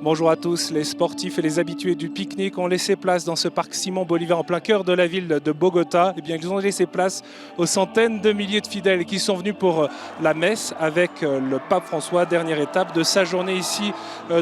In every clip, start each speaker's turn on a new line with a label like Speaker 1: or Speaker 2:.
Speaker 1: Bonjour à tous, les sportifs et les habitués du pique-nique ont laissé place dans ce parc Simon Bolivar en plein cœur de la ville de Bogota. Eh bien, ils ont laissé place aux centaines de milliers de fidèles qui sont venus pour la messe avec le pape François, dernière étape de sa journée ici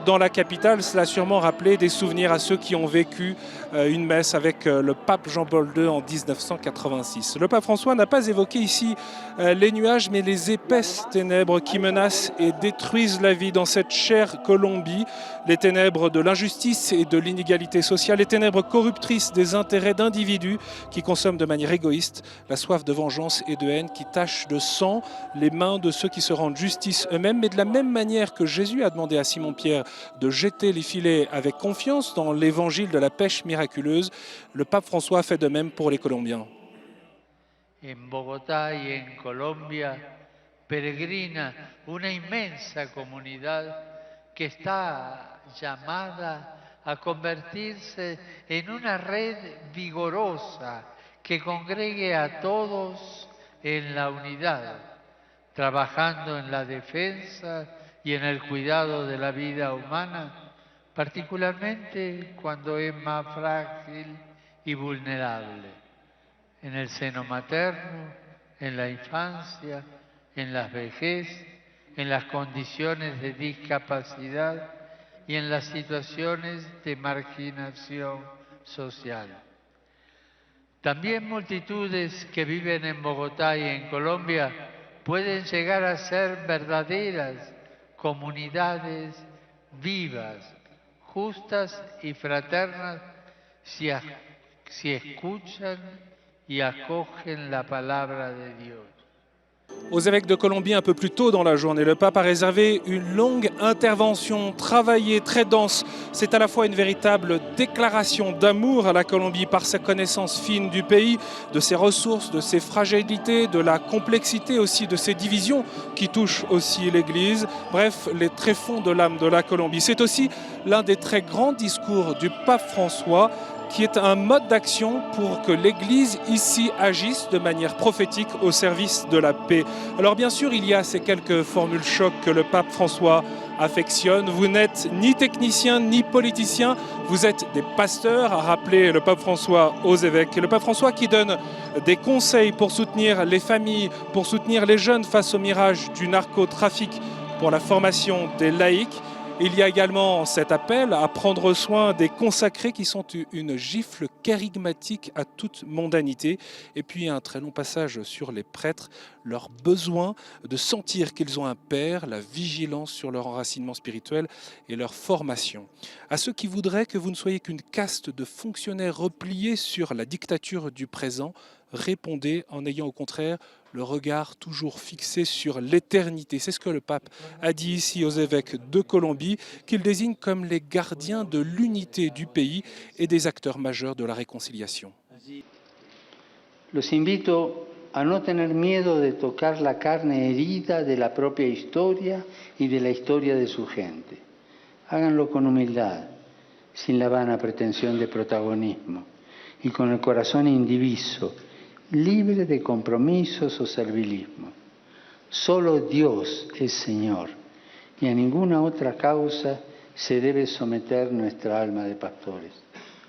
Speaker 1: dans la capitale. Cela a sûrement rappelé des souvenirs à ceux qui ont vécu une messe avec le pape Jean-Paul II en 1986. Le pape François n'a pas évoqué ici les nuages, mais les épaisses ténèbres qui menacent et détruisent la vie dans cette chère Colombie. Les ténèbres de l'injustice et de l'inégalité sociale, les ténèbres corruptrices des intérêts d'individus qui consomment de manière égoïste, la soif de vengeance et de haine qui tachent de sang les mains de ceux qui se rendent justice eux-mêmes. Mais de la même manière que Jésus a demandé à Simon-Pierre de jeter les filets avec confiance dans l'évangile de la pêche miraculeuse, le pape François fait de même pour les Colombiens.
Speaker 2: En Bogotá y en Colombia peregrina una inmensa comunidad que está llamada a convertirse en una red vigorosa que congregue a todos en la unidad, trabajando en la defensa y en el cuidado de la vida humana, particularmente cuando es más frágil y vulnerable, en el seno materno, en la infancia, en la vejez, en las condiciones de discapacidad y en las situaciones de marginación social. También multitudes que viven en Bogotá y en Colombia pueden llegar a ser verdaderas comunidades vivas, justas y fraternas si escuchan y acogen la palabra de Dios.
Speaker 1: Aux évêques de Colombie, un peu plus tôt dans la journée, le pape a réservé une longue intervention travaillée, très dense. C'est à la fois une véritable déclaration d'amour à la Colombie par sa connaissance fine du pays, de ses ressources, de ses fragilités, de la complexité aussi de ses divisions qui touchent aussi l'Église. Bref, les tréfonds de l'âme de la Colombie. C'est aussi l'un des très grands discours du pape François, qui est un mode d'action pour que l'Église ici agisse de manière prophétique au service de la paix. Alors bien sûr, il y a ces quelques formules chocs que le pape François affectionne. Vous n'êtes ni technicien ni politicien, vous êtes des pasteurs, a rappelé le pape François aux évêques. Et le pape François qui donne des conseils pour soutenir les familles, pour soutenir les jeunes face au mirage du narcotrafic, pour la formation des laïcs. Il y a également cet appel à prendre soin des consacrés qui sont une gifle kérigmatique à toute mondanité. Et puis un très long passage sur les prêtres, leur besoin de sentir qu'ils ont un père, la vigilance sur leur enracinement spirituel et leur formation. À ceux qui voudraient que vous ne soyez qu'une caste de fonctionnaires repliés sur la dictature du présent, répondez en ayant au contraire le regard toujours fixé sur l'éternité. C'est ce que le pape a dit ici aux évêques de Colombie, qu'il désigne comme les gardiens de l'unité du pays et des acteurs majeurs de la réconciliation.
Speaker 3: Los invito a no tener miedo de tocar la carne herida de la propia historia y de la historia de su gente. Háganlo con humildad, sin la vana pretensión de protagonismo y con el corazón indiviso, libre de compromisos o servilismo. Solo Dios es Señor y a ninguna otra causa se debe someter nuestra alma de pastores.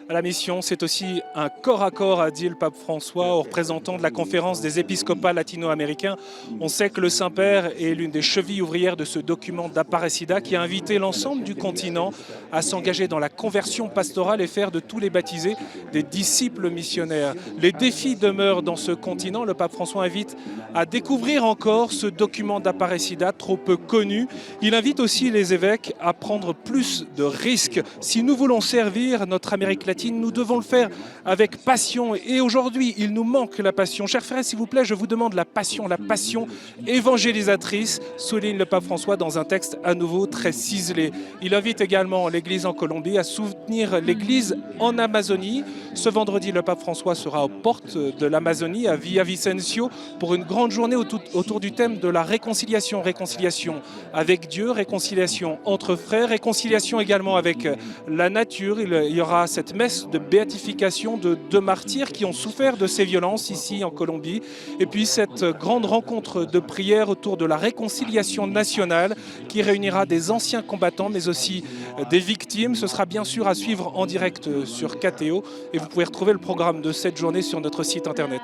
Speaker 1: La mission, c'est aussi un corps à corps, a dit le pape François aux représentants de la conférence des épiscopats latino-américains. On sait que le Saint-Père est l'une des chevilles ouvrières de ce document d'Aparecida qui a invité l'ensemble du continent à s'engager dans la conversion pastorale et faire de tous les baptisés des disciples missionnaires. Les défis demeurent dans ce continent. Le pape François invite à découvrir encore ce document d'Aparecida trop peu connu. Il invite aussi les évêques à prendre plus de risques. Si nous voulons servir notre Amérique latine, nous devons le faire avec passion. Et aujourd'hui, il nous manque la passion. Chers frères, s'il vous plaît, je vous demande la passion évangélisatrice, souligne le pape François dans un texte à nouveau très ciselé. Il invite également l'Église en Colombie à soutenir l'Église en Amazonie. Ce vendredi, le pape François sera aux portes de l'Amazonie, à Villavicencio, pour une grande journée autour du thème de la réconciliation. Réconciliation avec Dieu, réconciliation entre frères, réconciliation également avec la nature. Il y aura cette messe de béatification de 2 martyrs qui ont souffert de ces violences ici en Colombie. Et puis cette grande rencontre de prière autour de la réconciliation nationale qui réunira des anciens combattants mais aussi des victimes. Ce sera bien sûr à suivre en direct sur KTO et vous pouvez retrouver le programme de cette journée sur notre site internet.